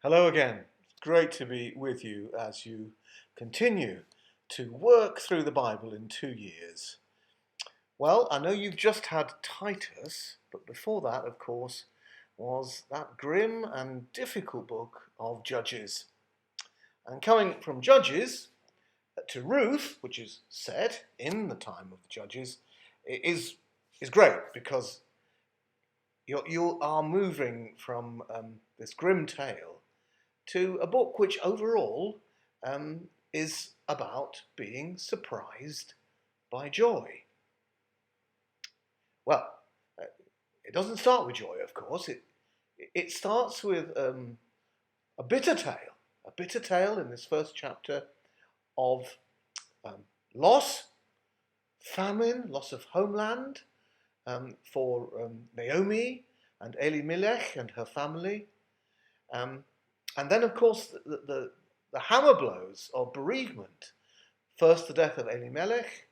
Hello again. It's great to be with you as you continue to work through the Bible in 2 years. Well, I know you've just had Titus, but before that, of course, was that grim and difficult book of Judges. And coming from Judges to Ruth, which is set in the time of the Judges, is great because you are moving from this grim tale to a book which overall is about being surprised by joy. Well, uh, it doesn't start with joy, of course. It starts with a bitter tale in this first chapter of um, loss, famine, loss of homeland for Naomi and Elimelech and her family. Um, And then, of course, the hammer blows of bereavement. First, the death of Elimelech,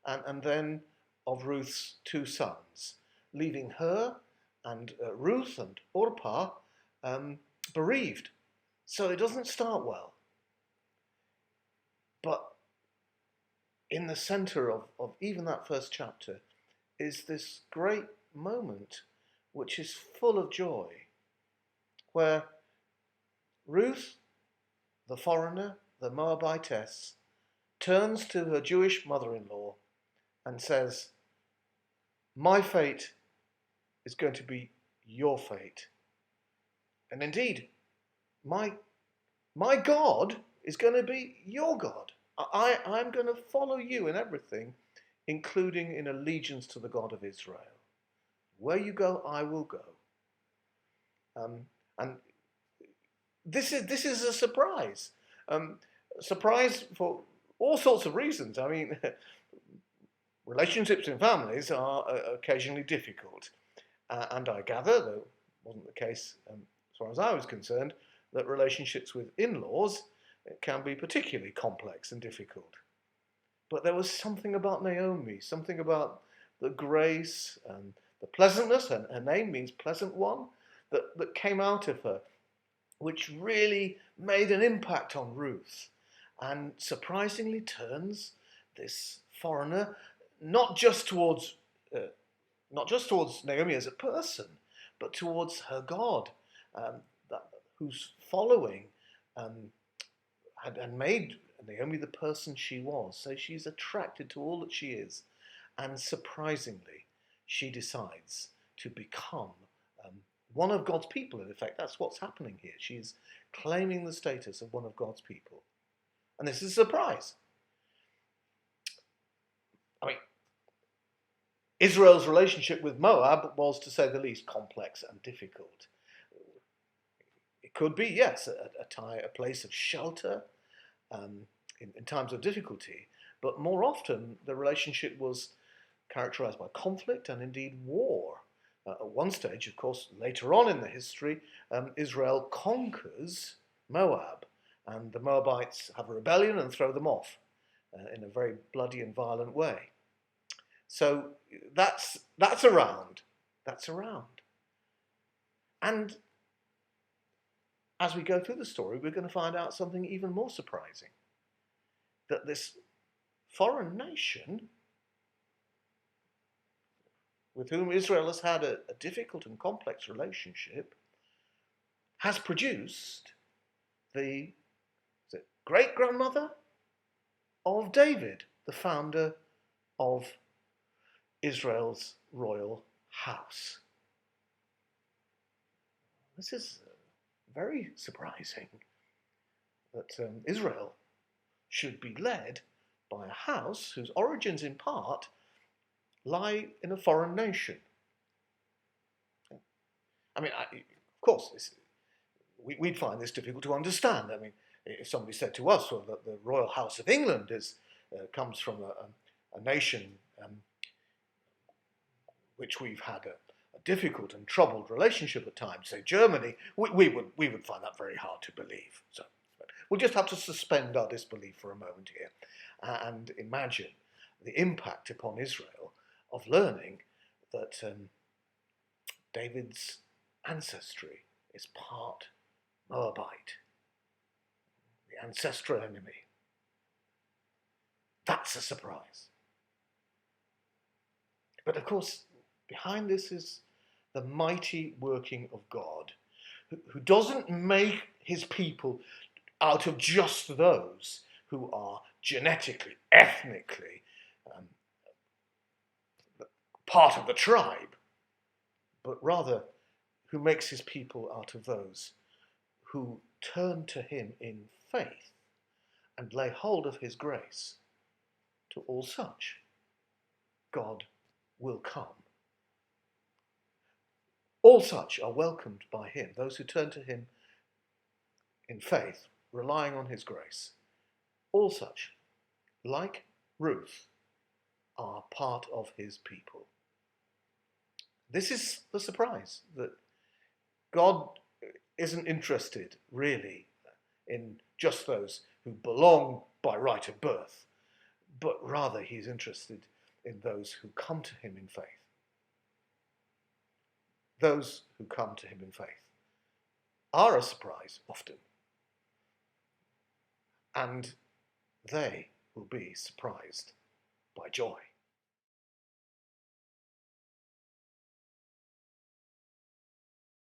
and then of Ruth's two sons, leaving her and Ruth and Orpah bereaved. So it doesn't start well. But in the center of even that first chapter is this great moment which is full of joy, where Ruth, the foreigner, the Moabitess, turns to her Jewish mother-in-law and says, "My fate is going to be your fate. And indeed, my, my God is going to be your God. I'm going to follow you in everything, including in allegiance to the God of Israel. Where you go, I will go." And this is a surprise. Surprise for all sorts of reasons. I mean, relationships in families are occasionally difficult. And I gather, though it wasn't the case as far as I was concerned, that relationships with in-laws can be particularly complex and difficult. But there was something about Naomi, something about the grace and the pleasantness, and her name means pleasant one, that came out of her, which really made an impact on Ruth and surprisingly turns this foreigner not just towards uh, Naomi as a person, but towards her God, that, whose following um, had made Naomi the person she was. So she's attracted to all that she is, and surprisingly, she decides to become um, one of God's people. In effect, that's what's happening here. She's claiming the status of one of God's people, and this is a surprise. I mean, Israel's relationship with Moab was, to say the least, complex and difficult. It could be, yes, a place of shelter in times of difficulty, but more often the relationship was characterized by conflict and indeed war. At one stage, of course, later on in the history, Israel conquers Moab, and the Moabites have a rebellion and throw them off in a very bloody and violent way. So that's around. That's around. And as we go through the story, we're going to find out something even more surprising. That this foreign nation, with whom Israel has had a difficult and complex relationship, has produced the great-grandmother of David, the founder of Israel's royal house. This is very surprising that Israel should be led by a house whose origins in part lie in a foreign nation. I mean, of course, we'd find this difficult to understand. I mean, if somebody said to us, well, that the royal house of England comes from a nation which we've had a difficult and troubled relationship at times, say Germany, we would find that very hard to believe. So we'll just have to suspend our disbelief for a moment here and imagine the impact upon Israel of learning that David's ancestry is part Moabite, the ancestral enemy. That's a surprise. But of course, behind this is the mighty working of God, who doesn't make his people out of just those who are genetically, ethnically part of the tribe, but rather who makes his people out of those who turn to him in faith and lay hold of his grace. To all such, God will come. All such are welcomed by him, those who turn to him in faith, relying on his grace. All such, like Ruth, are part of his people. This is the surprise, that God isn't interested really in just those who belong by right of birth, but rather he's interested in those who come to him in faith. Those who come to him in faith are a surprise often, and they will be surprised by joy.